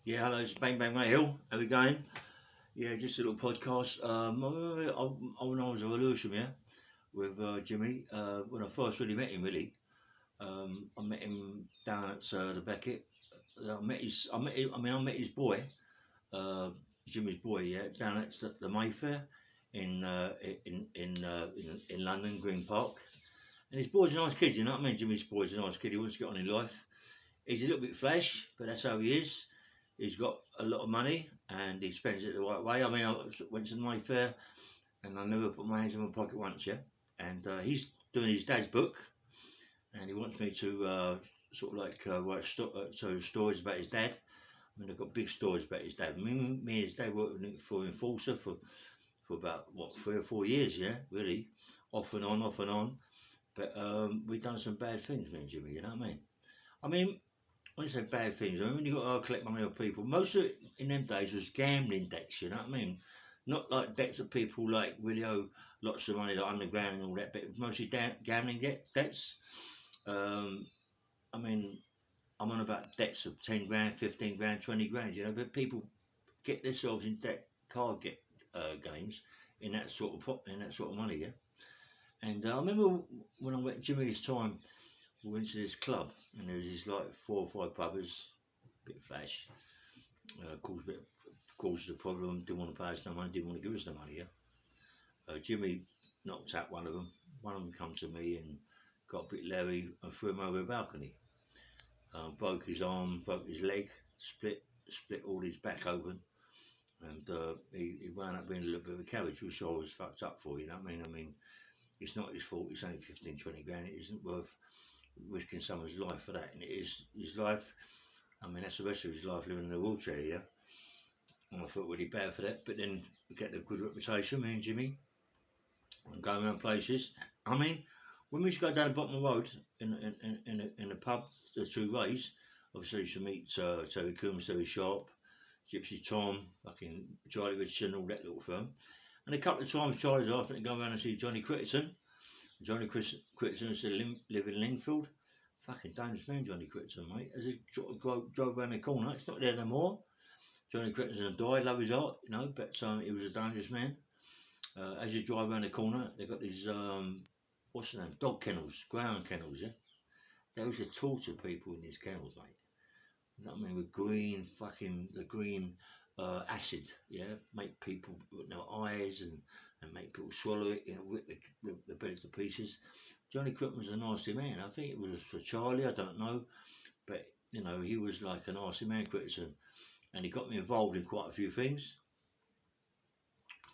Yeah, hello, it's Bang Bang Ray Hill. How we going? Yeah, just a little podcast. I remember when I was at Lewisham, yeah, with Jimmy. When I first really met him, I met him down at the Beckett. I met his boy, uh, Jimmy's boy, yeah, down at the Mayfair in in London, Green Park. And his boy's a nice kid, you know what I mean? Jimmy's boy's a nice kid. He wants to get on in life. He's a little bit flash, but that's how he is. He's got a lot of money and he spends it the right way. I mean, I went to the Mayfair and I never put my hands in my pocket once, yeah. And he's doing his dad's book and he wants me to write stories about his dad. I mean, I've got big stories about his dad. Me and his dad worked for Enforcer for about, 3 or 4 years, yeah, really. Off and on, off and on. But we've done some bad things, me and Jimmy, you know what I mean? I mean, when you say bad things, I mean, when you got to collect money off people, most of it in them days was gambling debts, you know what I mean? Not like debts that people like really owe lots of money, like underground and all that, but mostly gambling debts. Um, I mean, I'm on about debts of 10 grand, 15 grand, 20 grand, you know, but people get themselves in debt, games in that sort of money, yeah. And I remember when I went Jimmy's time, we went to this club and there was these like 4 or 5 pubbers, bit flash, causes a problem, didn't want to pay us no money, didn't want to give us no money, yeah. Jimmy knocked out one of them come to me and got a bit leery and threw him over the balcony. Broke his arm, broke his leg, split all his back open, and he wound up being a little bit of a cabbage, which I was fucked up for, you know what I mean? I mean, it's not his fault, it's only 15, 20 grand, it isn't worth risking someone's life for that, and it is his life. I mean, that's the rest of his life living in a wheelchair, yeah. And I felt really bad for that, but then we get a good reputation, me and Jimmy, and going around places. I mean, when we used to go down the bottom of the road in a pub, the two ways, obviously we used to meet Terry Coombs, Terry Sharp, Gypsy Tom, fucking Charlie Richardson, all that little firm. And a couple of times Charlie's asked me to go around and see Johnny Critterton. Johnny Critterton used to live in Lingfield. Fucking dangerous man, Johnny Critterton, mate. As he drove around the corner, it's not there no more. Johnny Critterton died, love his art, you know, but he was a dangerous man. As you drive around the corner, they've got these, what's the name, dog kennels, ground kennels, yeah? They used to torture people in these kennels, mate. You know what I mean? With the green acid, yeah? Make people with no eyes and make people swallow it, you know, rip the belly to pieces. Johnny Critton was a nasty man. I think it was for Charlie, I don't know. But, you know, he was like a nasty man, Critton. And he got me involved in quite a few things.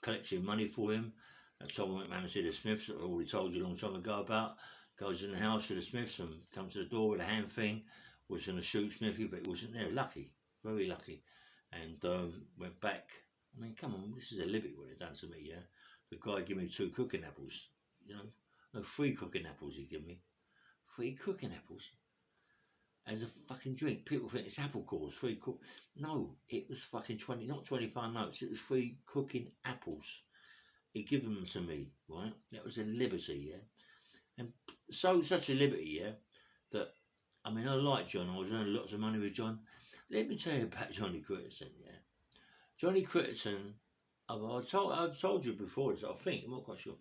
Collecting money for him. That time I went round to see the Smiths, that I already told you a long time ago about. Goes in the house to the Smiths and comes to the door with a hand thing. Was going to shoot Smithy, but he wasn't there. Lucky, very lucky. And went back. I mean, come on, this is a liberty what it done to me, yeah? The guy gave me 2 cooking apples, you know? No, 3 cooking apples he gave me. 3 cooking apples? As a fucking drink. People think it's apple cores, 3 No, it was fucking 20, not 25 notes, it was 3 cooking apples. He gave them to me, right? That was a liberty, yeah? And such a liberty, yeah, that, I mean, I like John, I was earning lots of money with John. Let me tell you about Johnny Critterton, yeah? Johnny Critterton, I've told you before, I think, I'm not quite sure.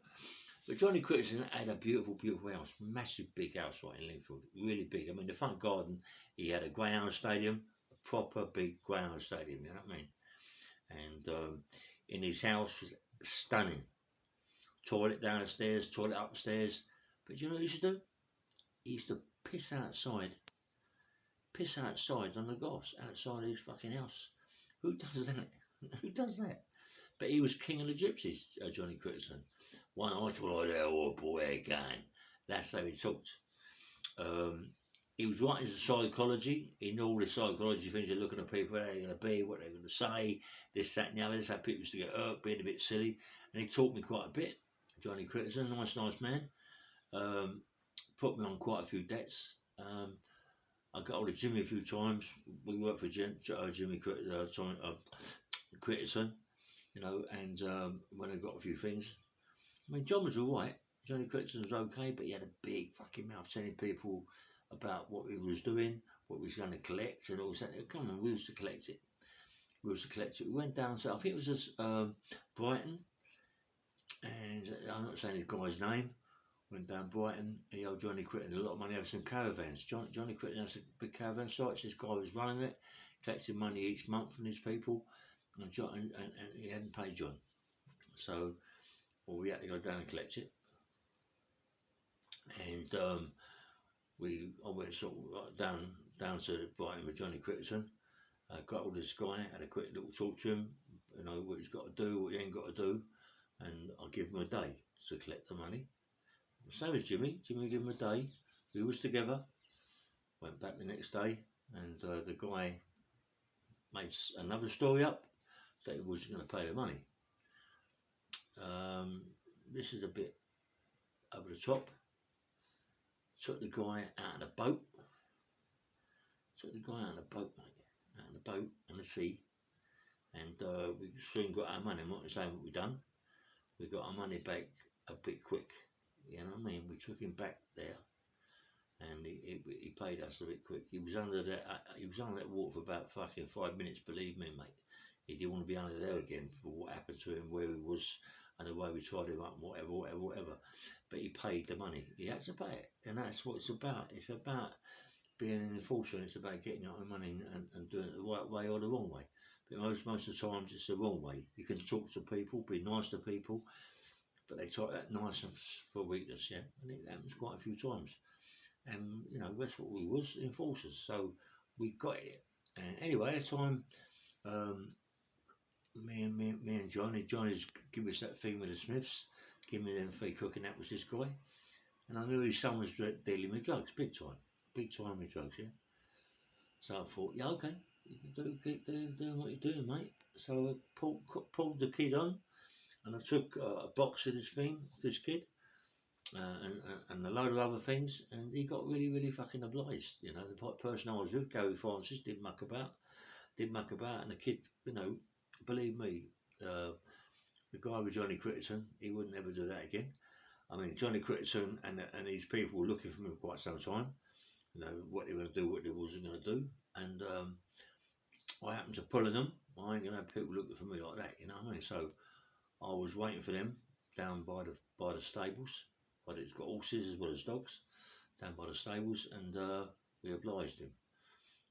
But Johnny Critterton had a beautiful, beautiful house, massive big house right in Lingfield, really big. I mean, the front garden, he had a greyhound stadium, a proper big greyhound stadium, you know what I mean? And in his house was stunning. Toilet downstairs, toilet upstairs. But you know what he used to do? He used to piss outside on the grass, outside his fucking house. Who does that? Who does that? But he was king of the gypsies, Johnny Critterton. One eye to lie there, oh boy, again. That's how he talked. He was writing psychology. He knew all the psychology things. They're looking at people, how they're going to be, what they're going to say, this, that, and the other. This how people used to get hurt, being a bit silly. And he taught me quite a bit. Johnny Critterton, nice man. Put me on quite a few debts. I got hold of Jimmy a few times. We worked for Jimmy Critterton, you know, and when I got a few things. I mean, John was alright. Johnny Critterton was okay, but he had a big fucking mouth telling people about what he was doing, what he was going to collect, and all that. Come on, we used to collect it. we was to collect it. We went down to, I think it was just Brighton, and I'm not saying the guy's name. Went down Brighton, the old Johnny Crichton had a lot of money over some caravans. Johnny Crichton has a big caravan site. This guy was running it, collecting money each month from his people, and he hadn't paid John. So, well, we had to go down and collect it. And I went sort of down to Brighton with Johnny Crichton. Got all this guy, had a quick little talk to him, you know, what he's got to do, what he ain't got to do, and I'll give him a day to collect the money. Same as Jimmy gave him a day. We was together, went back the next day, and the guy made another story up that he wasn't going to pay the money. This is a bit over the top. Took the guy out of the boat. Mate. Out of the boat and the sea. And we soon got our money. I'm not saying what we done. We got our money back a bit quick. You know what I mean? We took him back there, and he paid us a bit quick. He was under that water for about fucking 5 minutes. Believe me, mate. He didn't want to be under there again for what happened to him, where he was, and the way we tried him up, and whatever. But he paid the money. He had to pay it, and that's what it's about. It's about being an enforcer. It's about getting your own money and doing it the right way or the wrong way. But most of the times it's the wrong way. You can talk to people, be nice to people, but they take that niceness for weakness, yeah. And it happens quite a few times. And you know, that's what we was, enforcers. So we got it. And anyway, at the time, me and Johnny's give us that thing with the Smiths, give me them free cooking. That was this guy, and I knew his son was dealing with drugs, big time with drugs, yeah. So I thought, yeah, okay, you can keep doing what you're doing, mate. So I pulled the kid on. And I took a box of this thing, this kid, and a load of other things, and he got really, really fucking obliged. You know, the person I was with, Gary Francis, didn't muck about, and the kid, you know, believe me, the guy with Johnny Crichton, he wouldn't ever do that again. I mean, Johnny Crichton and these people were looking for him for quite some time, you know, what they were going to do, what they wasn't going to do, and I happened to pull them. I ain't going to have people looking for me like that, you know what I mean? So I was waiting for them down by the stables, but it's got horses as well as dogs, down by the stables, and we obliged him.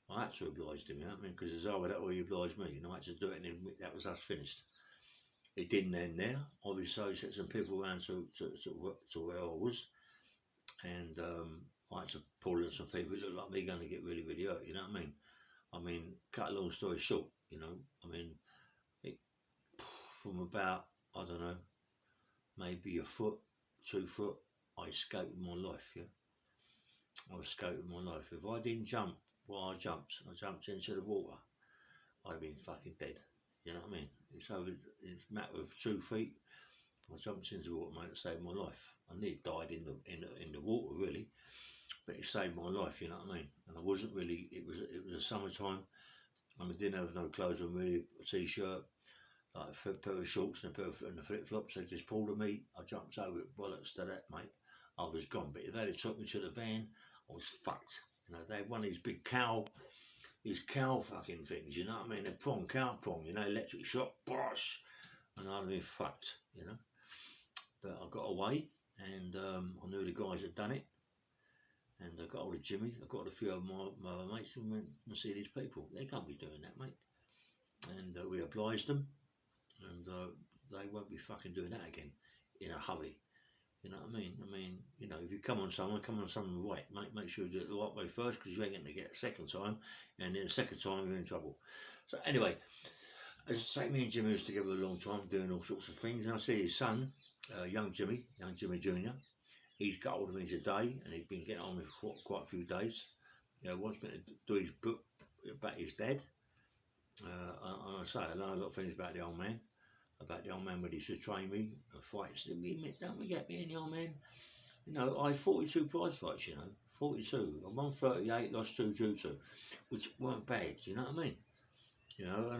I had to oblige him, you know what I mean, because as that way he obliged me, and I had to do it, and then that was us finished. It didn't end there. Obviously, I set some people around to where I was, and I had to pull in some people. It looked like me going to get really, really hurt, you know what I mean? I mean, cut a long story short, you know, I mean, from about, I don't know, maybe a foot, 2 foot, I escaped with my life, yeah. I escaped with my life. If I didn't jump while I jumped into the water, I'd have been fucking dead. You know what I mean? It's a matter of 2 feet. I jumped into the water, mate, to save my life. I nearly died in the water, really, but it saved my life. You know what I mean? And I wasn't really. It was the summertime, and I didn't have no clothes on, really, a t-shirt, like a pair of shorts and a flip flops. They just pulled me. I jumped over it, bollocks to that, mate. I was gone. But if they'd have took me to the van, I was fucked. You know, they had one of these big these cow fucking things, you know what I mean? A cow prong, you know, electric shock, bosh, and I'd have been fucked, you know. But I got away, and I knew the guys had done it, and I got hold of Jimmy. I got a few of my mates and went and see these people. They can't be doing that, mate. And we obliged them, and they won't be fucking doing that again in a hurry. You know what I mean? I mean, you know, if you come on someone right. Make sure you do it the right way first, because you ain't going to get a second time, and then the second time you're in trouble. So anyway, as I say, me and Jimmy was together a long time, doing all sorts of things, and I see his son, young Jimmy Jr. He's got hold of me today, and he's been getting on with quite a few days. You know, wants me to do his book about his dad. And I say, I know a lot of things about the old man. About the old man when he used to train me and fights. Don't we get me and the old man? You know, I had 42 prize fights, you know, 42. I won 38, lost 2, drew 2, which weren't bad, you know what I mean? You know,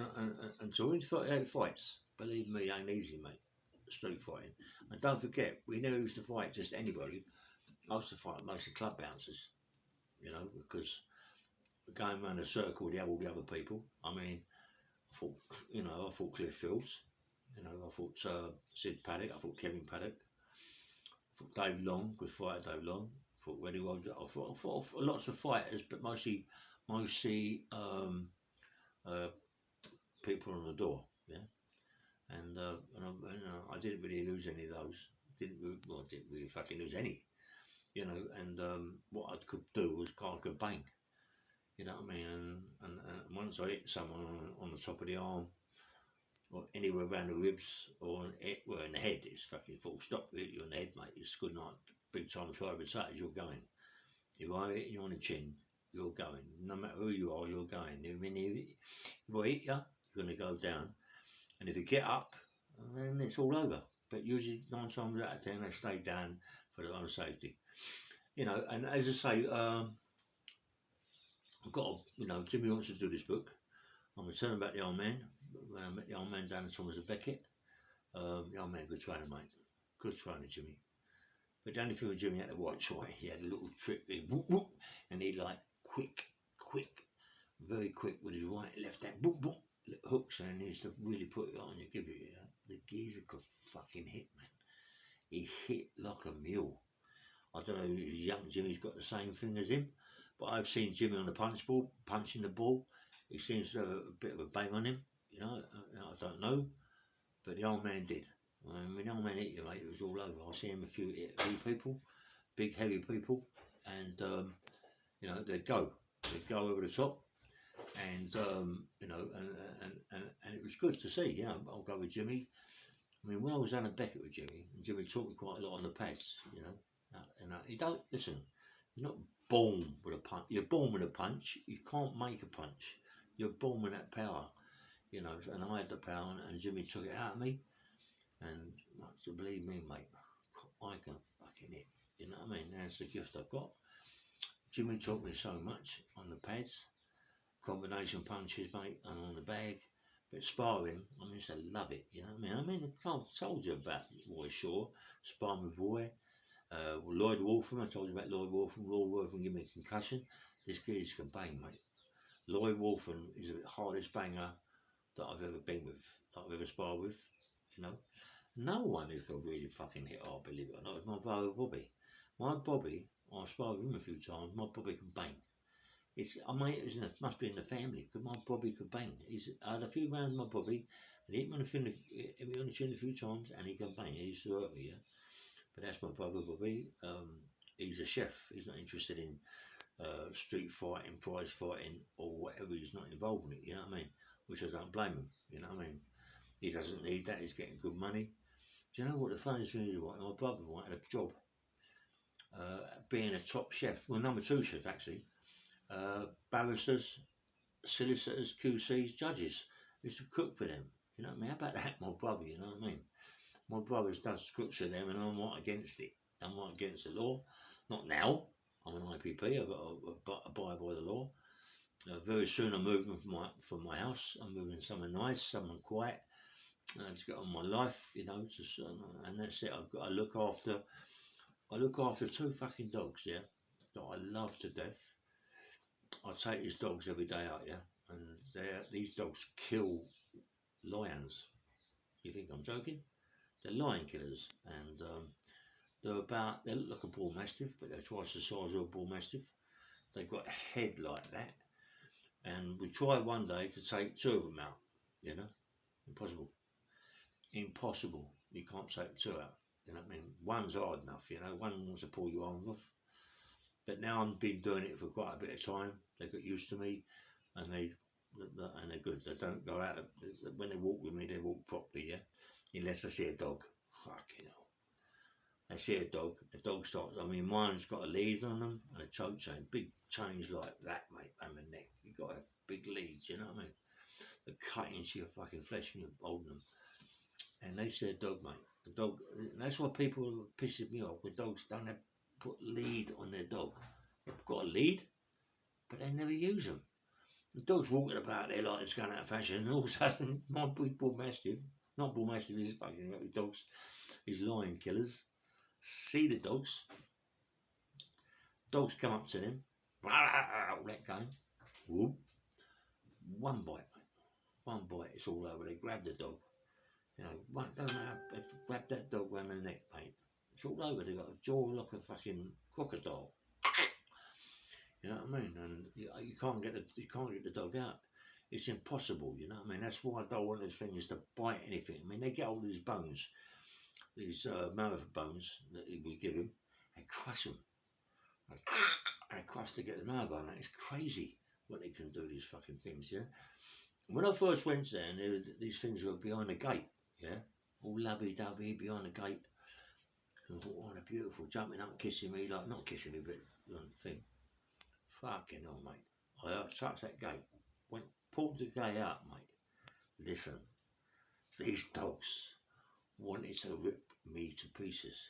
and to win 38 fights, believe me, ain't easy, mate, street fighting. And don't forget, we never used to fight just anybody. I used to fight mostly club bouncers, you know, because going around a circle with all the other people, I mean, thought, I thought Cliff Fields. I thought Sid Paddock. I thought Kevin Paddock. I thought Dave Long, good fighter, Dave Long. I thought Reddy Rogers. I thought lots of fighters, but mostly people on the door. Yeah, and I didn't really lose any of those. Didn't really fucking lose any. And what I could do was I could bang. You know what I mean? And once I hit someone on the top of the arm, or anywhere around the ribs, or in the head, it's fucking full stop. Hit you on the head, mate. It's good night. Big time tributated, you're going. If I hit you on the chin, you're going. No matter who you are, you're going. If I hit you, you're going to go down. And if you get up, then it's all over. But usually 9 times out of 10, they stay down for their own safety. And as I say, I've got, Jimmy wants to do this book. I'm going to tell him about the old man. When I met the old man down at Thomas of Beckett, the old man, good trainer, mate. Good trainer, Jimmy. But the only thing with Jimmy had to watch, right? He had a little trick, whoop, whoop, and he like quick, very quick with his right, left hand, whoop, whoop, hooks, and he used to really put it on you, give you, the geezer could fucking hit, man. He hit like a mule. I don't know if young Jimmy's got the same thing as him, but I've seen Jimmy on the punch ball, punching the ball. He seems to have a bit of a bang on him, I don't know, but the old man did. When the old man hit you, mate, it was all over. I see him a few people, big heavy people, and they'd go over the top, and and it was good to see. I'll go with Jimmy. I mean, when I was down at Beckett with Jimmy, and Jimmy taught me quite a lot on the pads, and he don't listen. You're not born with a punch. You're born with a punch. You can't make a punch. You're born with that power, and I had the power, and Jimmy took it out of me. And to believe me, mate, I can fucking hit. You know what I mean? That's the gift I've got. Jimmy taught me so much on the pads, combination punches, mate, and on the bag. But sparring, I used to love it. You know what I mean? I told you about Roy Shaw, sparring with Roy. Lloyd Wolfen, I told you about Lloyd Wolfen. Lloyd Wolfen gave me a concussion. This geezer can bang, mate. Lloyd Wolfen is the hardest banger that I've ever been with, that I've ever sparred with, No one who can really fucking hit hard, believe it or not, is my brother Bobby. My Bobby, I've sparred with him a few times, my Bobby can bang. Must be in the family, because my Bobby could bang. I had a few rounds with my Bobby, and he hit me on the chin a few times, and he can bang. He used to hurt me, But that's my brother Bobby. He's a chef. He's not interested in street fighting, prize fighting, or whatever. He's not involved in it, you know what I mean? Which I don't blame him, you know what I mean? He doesn't need that. He's getting good money. Do you know what the funniest thing is? My brother had a job being a top chef, well, number 2 chef actually. Barristers, solicitors, QCs, judges. He used to cook for them. You know what I mean? How about that, my brother? You know what I mean? My brother does cooks for them, and I'm not against it. I'm not against the law. Not now. I'm an IPP. I've got to abide by the law. Very soon I'm moving from my house. I'm moving somewhere nice, somewhere quiet. To get on my life, and that's it. I look after 2 fucking dogs, that I love to death. I take these dogs every day out, and these dogs kill lions. You think I'm joking? They're lion killers, and they look like a bull mastiff, but they're twice the size of a bull mastiff. They've got a head like that, and we tried one day to take 2 of them out. Impossible. You can't take 2 out. You know what I mean? One's hard enough. One wants to pull your arms off. But now I've been doing it for quite a bit of time. They got used to me, and they're good. They don't go out. When they walk with me, they walk properly. Unless I see a dog. Fucking hell. I see a dog. The dog starts. Mine's got a lead on them and a choke chain. Big chains like that, mate, on the neck. You got to have big leads. You know what I mean? They cut into your fucking flesh when you're holding them. And they see a dog, mate. The dog. That's why people pisses me off. The dogs don't put lead on their dog. They've got a lead, but they never use them. The dog's walking about there like it's going out of fashion, and all of a sudden, my big bull mastiff, not bull mastiff, this is fucking dogs, these lion killers, see the dogs. Dogs come up to them, all that going, whoop, one bite, mate. one bite, it's all over. They grab the dog. You know, don't matter, grab that dog round the neck, mate. It's all over. They got a jaw like a fucking crocodile. You know what I mean? And you can't get the dog out. It's impossible. You know what I mean? That's why I don't want these things to bite anything. I mean, they get all these bones, these mouth bones that we give him, they crush them. They crush to get them out of it. It's crazy what they can do. These fucking things, yeah. When I first went there, and these things were behind the gate, yeah, all lovey-dovey behind the gate. And I thought, oh, they're beautiful, jumping up, kissing me, like, not kissing me, but on the thing. Fucking hell, mate. I touched that gate, pulled the gate out, mate. Listen, these dogs wanted to rip me to pieces.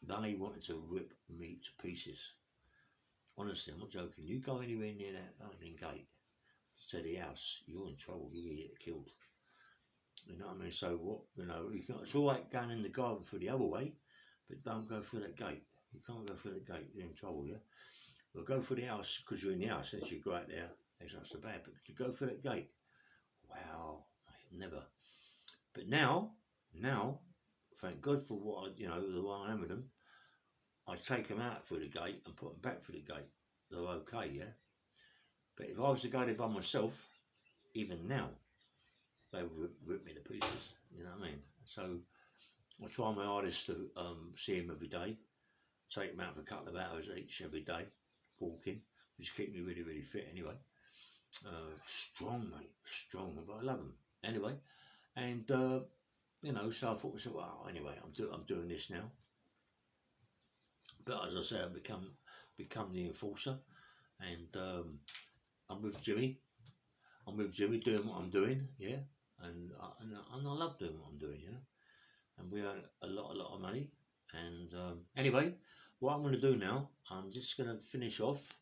They wanted to rip me to pieces. Honestly, I'm not joking. You go anywhere near that fucking gate to the house, you're in trouble. You're going to get killed. You know what I mean? So what? You know, it's all right going in the garden through the other way, but don't go through that gate. You can't go through the gate. You're in trouble, yeah. Well, go through the house because you're in the house. As you go out there, it's not so bad. But to go through that gate, wow, never. But now, thank God for what the one I am with them. I take them out through the gate and put them back through the gate. They're okay, yeah. But if I was to go there by myself, even now, they would rip me to pieces. You know what I mean? So I try my hardest to see him every day. Take him out for a couple of hours each every day, walking, which keep me really, really fit anyway. Strong, mate, strong, but I love him anyway. And so I thought to myself, well, anyway, I'm doing this now. But as I say, I've become the enforcer, and I'm with Jimmy. I'm with Jimmy doing what I'm doing, yeah, and I love doing what I'm doing, you know. And we earn a lot of money. And anyway, what I'm going to do now, I'm just going to finish off.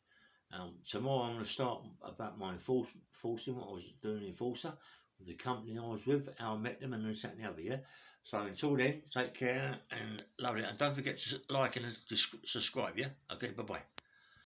Tomorrow I'm going to start about my enforcing, what I was doing in Enforcer, with the company I was with, how I met them, and this, that, and the other, yeah. So until then, take care and love it. And don't forget to like and subscribe, yeah. Okay, bye bye.